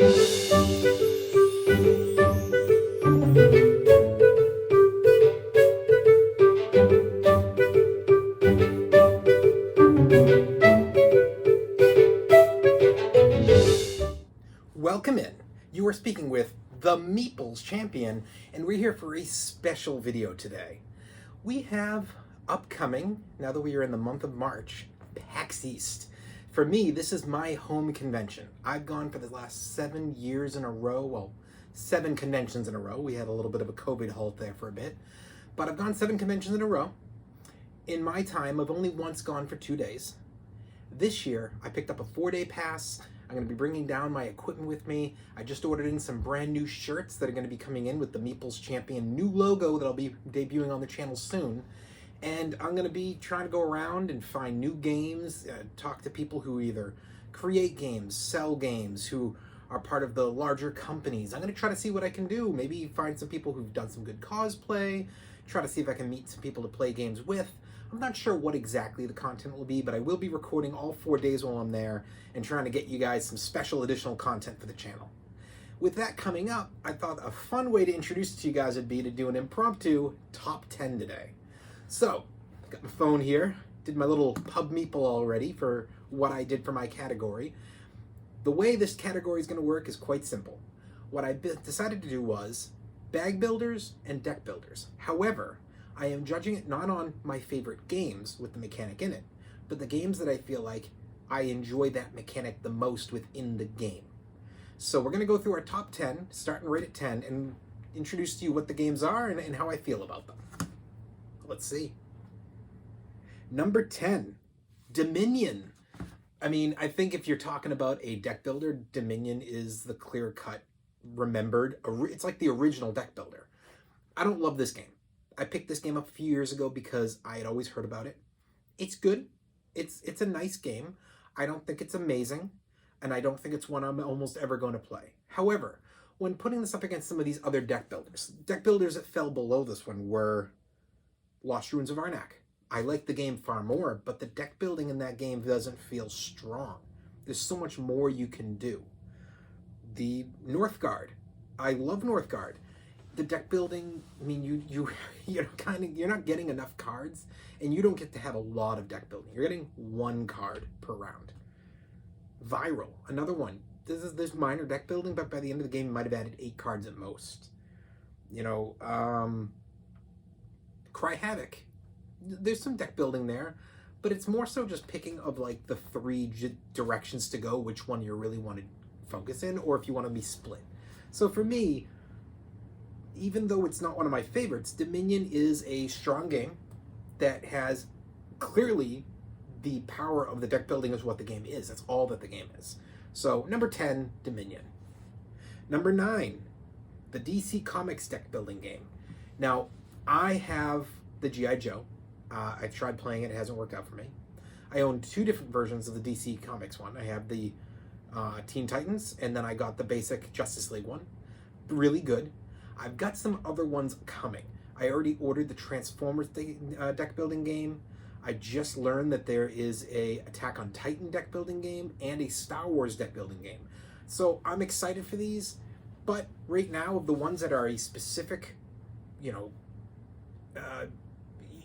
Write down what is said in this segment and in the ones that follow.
Welcome in. You are speaking with the Meeples Champion, and we're here for a special video today. We have upcoming, now that we are in the month of March, PAX East. For me, this is my home convention. I've gone for the last 7 years in a row, well, 7 conventions in a row. We had a little bit of a COVID halt there for a bit, but I've gone 7 conventions in a row. In my time, I've only once gone for 2 days. This year, I picked up a 4-day pass. I'm going to be bringing down my equipment with me. I just ordered in some brand new shirts that are going to be coming in with the Meeples Champion new logo that I'll be debuting on the channel soon. And I'm going to be trying to go around and find new games, talk to people who either create games, sell games, who are part of the larger companies. I'm going to try to see what I can do. Maybe find some people who've done some good cosplay, try to see if I can meet some people to play games with. I'm not sure what exactly the content will be, but I will be recording all 4 days while I'm there and trying to get you guys some special additional content for the channel. With that coming up, I thought a fun way to introduce it to you guys would be to do an impromptu top 10 today. So, got my phone here, did my little pub meeple already for what I did for my category. The way this category is going to work is quite simple. What I decided to do was bag builders and deck builders. However, I am judging it not on my favorite games with the mechanic in it, but the games that I feel like I enjoy that mechanic the most within the game. So we're going to go through our top 10, starting right at 10, and introduce to you what the games are and how I feel about them. Let's see. Number 10, Dominion. I mean, I think if you're talking about a deck builder, Dominion is the clear-cut, remembered. It's like the original deck builder. I don't love this game. I picked this game up a few years ago because I had always heard about it. It's good. It's a nice game. I don't think it's amazing, and I don't think it's one I'm almost ever going to play. However, when putting this up against some of these other deck builders that fell below this one were Lost Ruins of Arnak. I like the game far more, but the deck building in that game doesn't feel strong. There's so much more you can do. The Northgard. I love Northgard. The deck building, I mean, you're not getting enough cards, and you don't get to have a lot of deck building. You're getting 1 card per round. Viral, another one. There's minor deck building, but by the end of the game, you might have added 8 cards at most. You know, Cry Havoc. There's some deck building there, but it's more so just picking of like the 3 directions to go, which one you really want to focus in, or if you want to be split. So for me, even though it's not one of my favorites, Dominion is a strong game that has clearly the power of the deck building is what the game is. That's all that the game is. So number 10, Dominion. Number 9, the DC Comics deck building game. Now, I have the G.I. Joe. I've tried playing it. It hasn't worked out for me. I own 2 different versions of the DC Comics one. I have the Teen Titans, and then I got the basic Justice League one. Really good. I've got some other ones coming. I already ordered the Transformers deck building game. I just learned that there is a Attack on Titan deck building game and a Star Wars deck building game. So I'm excited for these, but right now, of the ones that are a specific,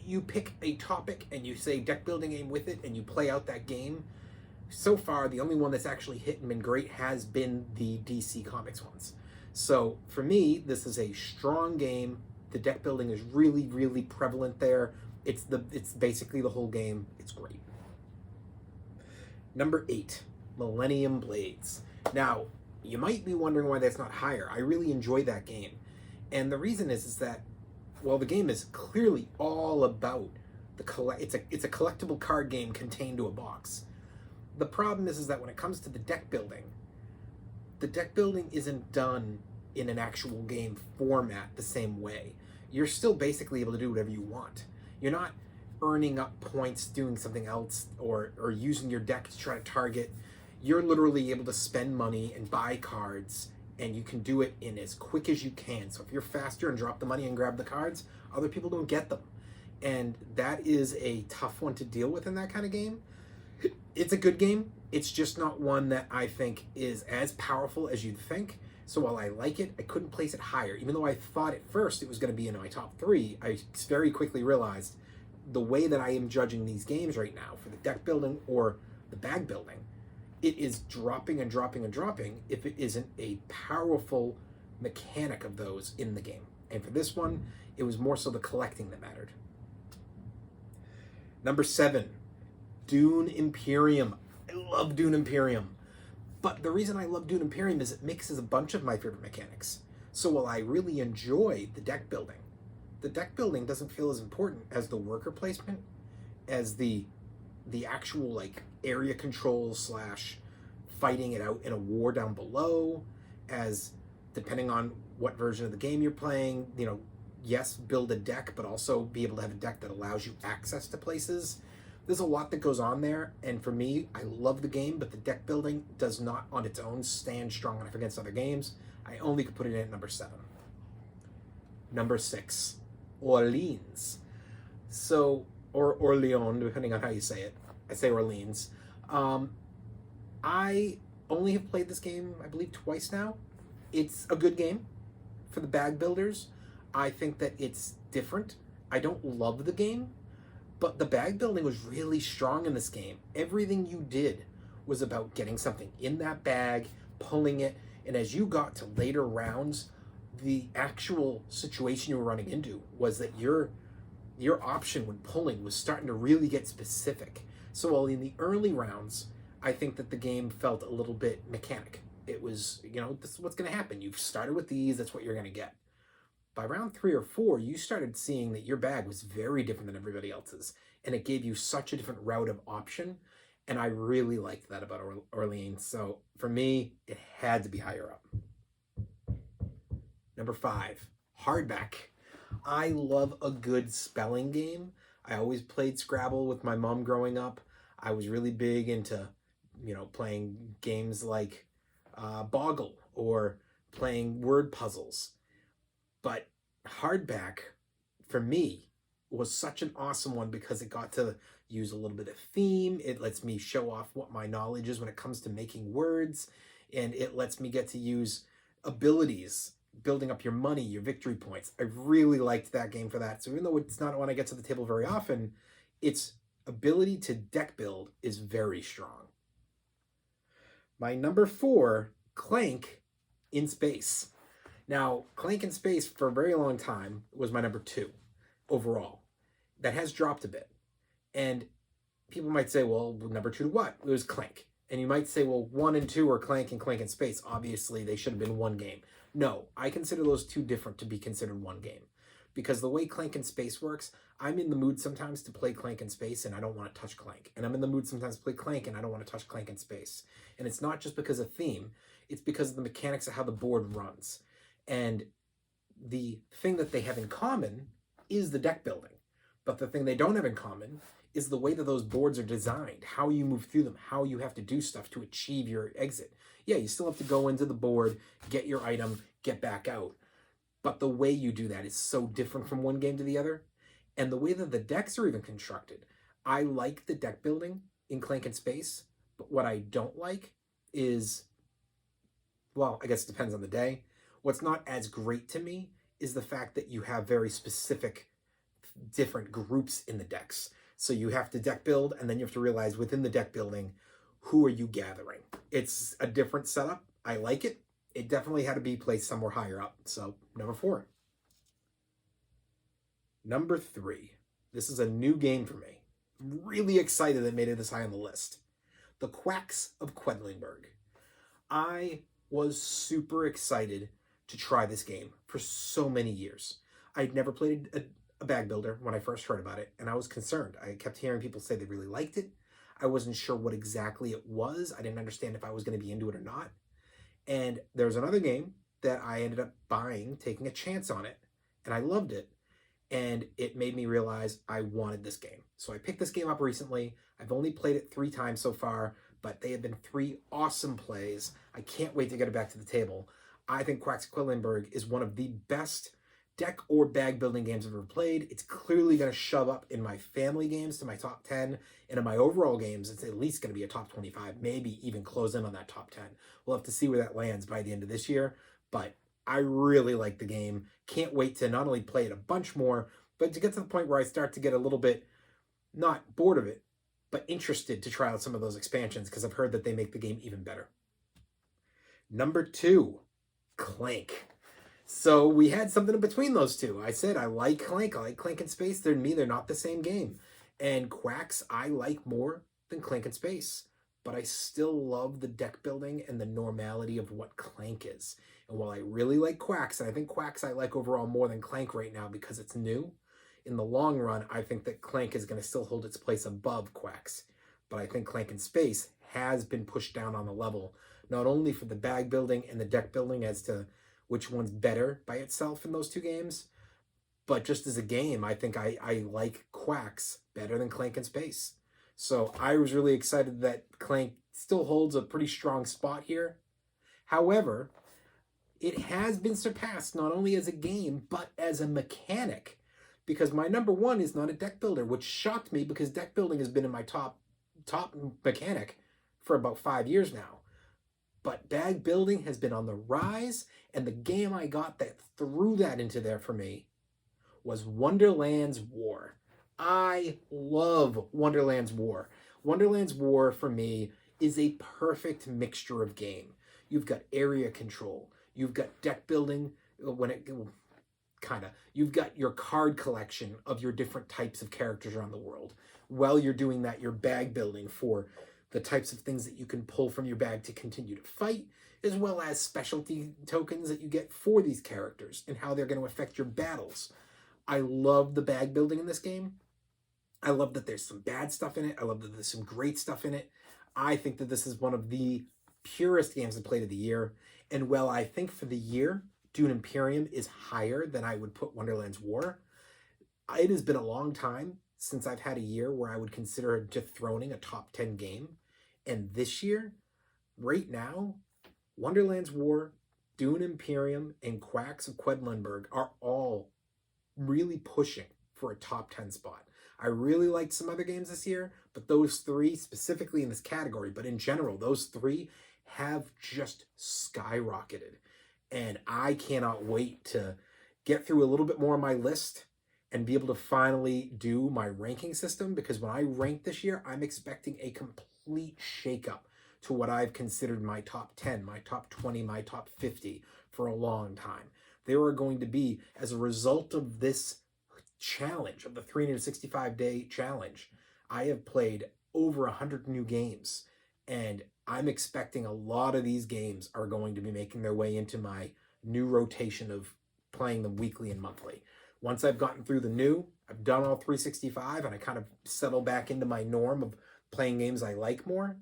you pick a topic and you say deck building game with it and you play out that game. So far, the only one that's actually hit and been great has been the DC Comics ones. So for me, this is a strong game. The deck building is really, really prevalent there. It's basically the whole game. It's great. Number 8, Millennium Blades. Now, you might be wondering why that's not higher. I really enjoy that game. And the reason is that, well, the game is clearly all about it's a collectible card game contained to a box. The problem is that when it comes to the deck building isn't done in an actual game format the same way. You're still basically able to do whatever you want. You're not earning up points doing something else or using your deck to try to target. You're literally able to spend money and buy cards, and you can do it in as quick as you can. So if you're faster and drop the money and grab the cards, other people don't get them. And that is a tough one to deal with in that kind of game. It's a good game. It's just not one that I think is as powerful as you'd think. So while I like it, I couldn't place it higher. Even though I thought at first it was going to be in my top 3, I very quickly realized the way that I am judging these games right now for the deck building or the bag building, it is dropping and dropping and dropping if it isn't a powerful mechanic of those in the game. And for this one, it was more so the collecting that mattered. Number 7, Dune Imperium. I love Dune Imperium. But the reason I love Dune Imperium is it mixes a bunch of my favorite mechanics. So while I really enjoy the deck building doesn't feel as important as the worker placement, as the actual like area control / fighting it out in a war down below, as depending on what version of the game you're playing, you know, yes, build a deck, but also be able to have a deck that allows you access to places. There's a lot that goes on there, and for me, I love the game, but the deck building does not on its own stand strong enough against other games. I only could put it in at number 7. Number 6, Orleans. So, or Orleans, depending on how you say it. I say Orleans. I only have played this game, I believe, twice now. It's a good game for the bag builders. I think that it's different. I don't love the game, but the bag building was really strong in this game. Everything you did was about getting something in that bag, pulling it, and as you got to later rounds, the actual situation you were running into was that your option when pulling was starting to really get specific. So while in the early rounds, I think that the game felt a little bit mechanic. It was, you know, this is what's going to happen. You've started with these, that's what you're going to get. By round 3 or 4, you started seeing that your bag was very different than everybody else's, and it gave you such a different route of option, and I really liked that about Orleans. So for me, it had to be higher up. Number 5, Hardback. I love a good spelling game. I always played Scrabble with my mom growing up. I was really big into, you know, playing games like Boggle or playing word puzzles. But Hardback, for me, was such an awesome one because it got to use a little bit of theme. It lets me show off what my knowledge is when it comes to making words. And it lets me get to use abilities, building up your money, your victory points. I really liked that game for that. So even though it's not one I get to the table very often, its ability to deck build is very strong. My number 4, Clank in Space. Now, Clank in Space for a very long time was my number 2 overall. That has dropped a bit. And people might say, well, number 2 to what? It was Clank. And you might say, well, 1 and 2 are Clank and Clank in Space. Obviously, they should have been one game. No, I consider those two different to be considered one game. Because the way Clank in Space works, I'm in the mood sometimes to play Clank in Space and I don't want to touch Clank. And I'm in the mood sometimes to play Clank and I don't want to touch Clank in Space. And it's not just because of theme, it's because of the mechanics of how the board runs. And the thing that they have in common is the deck building. But the thing they don't have in common is the way that those boards are designed, how you move through them, how you have to do stuff to achieve your exit. Yeah, you still have to go into the board, get your item, get back out. But the way you do that is so different from one game to the other. And the way that the decks are even constructed, I like the deck building in Clank in Space, but what I don't like is, well, I guess it depends on the day. What's not as great to me is the fact that you have very specific different groups in the decks. So you have to deck build, and then you have to realize within the deck building, who are you gathering? It's a different setup. I like it. It definitely had to be placed somewhere higher up. So number 4. Number 3. This is a new game for me. I'm really excited that it made it this high on the list. The Quacks of Quedlinburg. I was super excited to try this game for so many years. I'd never played a bag builder when I first heard about it, and I was concerned. I kept hearing people say they really liked it. I wasn't sure what exactly it was. I didn't understand if I was going to be into it or not. And there was another game that I ended up buying, taking a chance on it, and I loved it. And it made me realize I wanted this game. So I picked this game up recently. I've only played it 3 times so far, but they have been 3 awesome plays. I can't wait to get it back to the table. I think Quacks of Quedlinburg is one of the best deck or bag building games I've ever played. It's clearly going to shove up in my family games to my top 10. And in my overall games, it's at least going to be a top 25, maybe even close in on that top 10. We'll have to see where that lands by the end of this year. But I really like the game. Can't wait to not only play it a bunch more, but to get to the point where I start to get a little bit, not bored of it, but interested to try out some of those expansions because I've heard that they make the game even better. Number 2, Clank. So we had something in between those two. I said I like Clank. I like Clank and Space. They're not the same game. And Quacks I like more than Clank and Space. But I still love the deck building and the normality of what Clank is. And while I really like Quacks, and I think Quacks I like overall more than Clank right now because it's new, in the long run, I think that Clank is going to still hold its place above Quacks. But I think Clank and Space has been pushed down on the level, not only for the bag building and the deck building as to which one's better by itself in those two games, but just as a game, I think I like Quacks better than Clank and Space. So I was really excited that Clank still holds a pretty strong spot here. However, it has been surpassed not only as a game, but as a mechanic, because my number 1 is not a deck builder, which shocked me because deck building has been in my top mechanic for about 5 years now. But bag building has been on the rise, and the game I got that threw that into there for me was Wonderland's War. I love Wonderland's War. Wonderland's War, for me, is a perfect mixture of game. You've got area control. You've got deck building, You've got your card collection of your different types of characters around the world. While you're doing that, you're bag building for the types of things that you can pull from your bag to continue to fight, as well as specialty tokens that you get for these characters and how they're going to affect your battles. I love the bag building in this game. I love that there's some bad stuff in it. I love that there's some great stuff in it. I think that this is one of the purest games I've played of the year. And while I think for the year, Dune Imperium is higher than I would put Wonderland's War, it has been a long time since I've had a year where I would consider dethroning a top 10 game. And this year, right now, Wonderland's War, Dune Imperium, and Quacks of Quedlinburg are all really pushing for a top 10 spot. I really liked some other games this year, but those 3, specifically in this category, but in general, those 3 have just skyrocketed. And I cannot wait to get through a little bit more of my list and be able to finally do my ranking system, because when I rank this year, I'm expecting a complete shakeup to what I've considered my top 10, my top 20, my top 50 for a long time. There are going to be, as a result of this challenge, of the 365-day challenge, I have played over 100 new games, and I'm expecting a lot of these games are going to be making their way into my new rotation of playing them weekly and monthly. Once I've gotten through the new, I've done all 365, and I kind of settle back into my norm of playing games I like more,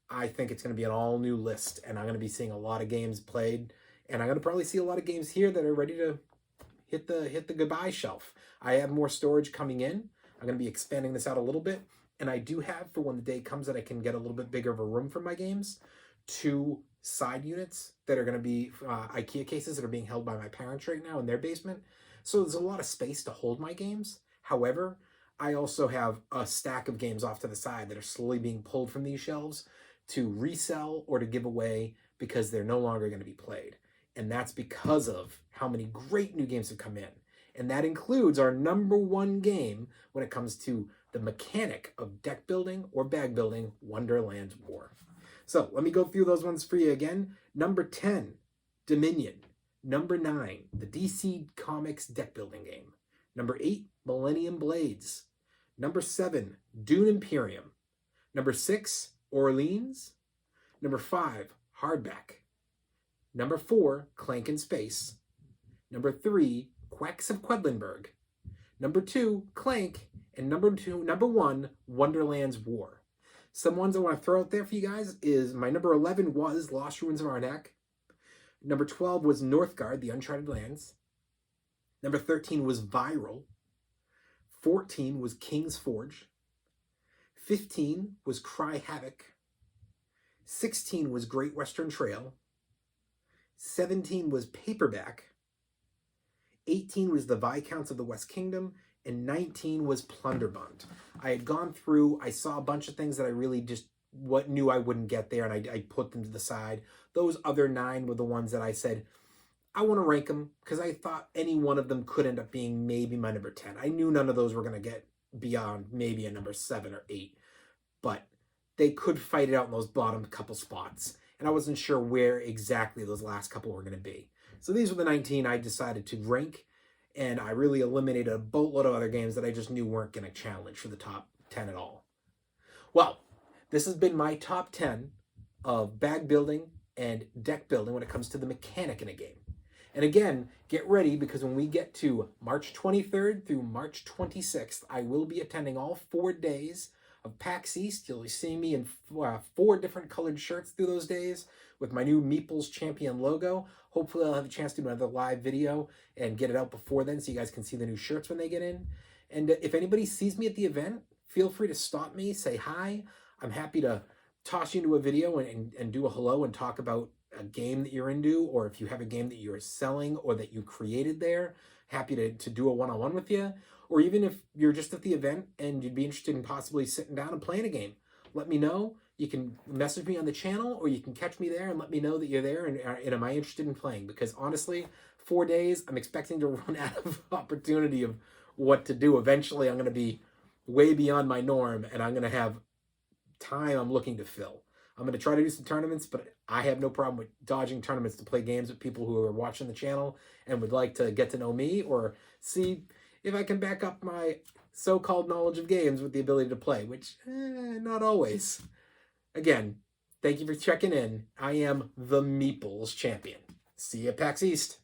I think it's going to be an all-new list, and I'm going to be seeing a lot of games played, and I'm going to probably see a lot of games here that are ready to hit the goodbye shelf. I have more storage coming in. I'm going to be expanding this out a little bit, and I do have, for when the day comes that I can get a little bit bigger of a room for my games, 2 side units that are going to be IKEA cases that are being held by my parents right now in their basement. So there's a lot of space to hold my games. However, I also have a stack of games off to the side that are slowly being pulled from these shelves to resell or to give away because they're no longer going to be played. And that's because of how many great new games have come in. And that includes our number 1 game when it comes to the mechanic of deck building or bag building, Wonderland's War. So let me go through those ones for you again. Number 10, Dominion. Number 9, the DC Comics deck building game. Number 8, Millennium Blades. Number 7, Dune Imperium. Number 6, Orleans. Number 5, Hardback. Number 4, Clank and Space. Number 3, Quacks of Quedlinburg. Number 2, Clank. And number 1, Wonderland's War. Some ones I want to throw out there for you guys is my number 11 was Lost Ruins of Arnak. Number 12 was Northgard, The Uncharted Lands. Number 13 was Viral. 14 was King's Forge. 15 was Cry Havoc. 16 was Great Western Trail. 17 was Paperback. 18 was the Viscounts of the West Kingdom, and 19 was Plunderbund. I had gone through, I saw a bunch of things that I really just knew I wouldn't get there, and I put them to the side. Those other 9 were the ones that I said, I want to rank them, because I thought any one of them could end up being maybe my number 10. I knew none of those were going to get beyond maybe a number 7 or 8, but they could fight it out in those bottom couple spots, and I wasn't sure where exactly those last couple were going to be. So these were the 19 I decided to rank, and I really eliminated a boatload of other games that I just knew weren't going to challenge for the top 10 at all. Well, this has been my top 10 of bag building and deck building when it comes to the mechanic in a game. And again, get ready, because when we get to March 23rd through March 26th, I will be attending all 4 days of PAX East. You'll see me in 4 different colored shirts through those days with my new Meeples Champion logo. Hopefully I'll have a chance to do another live video and get it out before then so you guys can see the new shirts when they get in. And if anybody sees me at the event, feel free to stop me, say hi. I'm happy to toss you into a video and do a hello and talk about a game that you're into, or if you have a game that you're selling or that you created there, happy to do a one-on-one with you. Or even if you're just at the event and you'd be interested in possibly sitting down and playing a game, let me know. You can message me on the channel, or you can catch me there and let me know that you're there and am I interested in playing. Because honestly, 4 days, I'm expecting to run out of opportunity of what to do. Eventually, I'm going to be way beyond my norm, and I'm going to have time I'm looking to fill. I'm going to try to do some tournaments, but I have no problem with dodging tournaments to play games with people who are watching the channel and would like to get to know me or see if I can back up my so-called knowledge of games with the ability to play, which, not always. Again, thank you for checking in. I am the Meeples Champion. See you at PAX East.